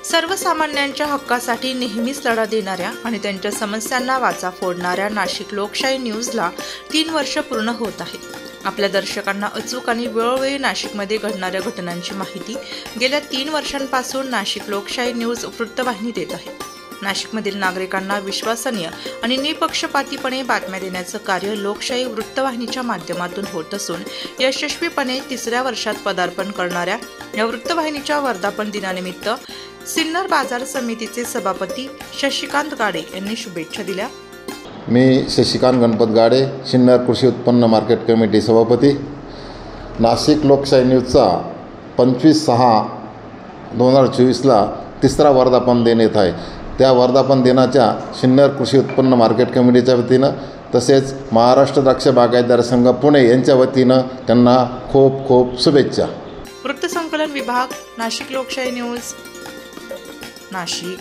सर्वसामान्यांच्या हक्कासाठी नेहमीच लढा देणाऱ्या आणि त्यांच्या समस्यांना वाचा फोडणाऱ्या नाशिक लोकशाही न्यूजला 3 वर्ष पूर्ण होत आहे। आपल्या दर्शकांना अचूक आणि वेळोवेळी नाशिकमध्ये घडणाऱ्या घटनांची माहिती गेल्या 3 वर्षांपासून नाशिक लोकशाही न्यूज वृत्तवाहिनी देत आहे। नाशिकमधील नागरिकांना विश्वसनीय आणि निपक्षपातीपणे बातम्या देण्याचं कार्य लोकशाही वृत्तवाहिनीच्या माध्यमातून होत असून यशस्वीपणे 3ऱ्या वर्षात पदार्पण करणाऱ्या या वृत्तवाहिनीच्या वर्धापन दिनानिमित्त सिन्नर बाजार समितीचे सभापती शशिकांत गाडे यांनी शुभेच्छा दिल्या। मी शशिकांत गणपत गाडे, सिन्नर कृषी उत्पन्न मार्केट कमिटी सभापती। नाशिक लोकशाही न्यूजचा 25/6/2024ला 3रा वर्धापन दिन येत आहे। त्या वर्धापन दिनाच्या सिन्नर कृषी उत्पन्न मार्केट कमिटीच्या वतीनं तसेच महाराष्ट्र द्राक्ष बागायतदार संघ पुणे यांच्या वतीनं त्यांना खूप खूप शुभेच्छा। वृत्तसंकलन विभाग, नाशिक लोकशाही न्यूज, नाशिक।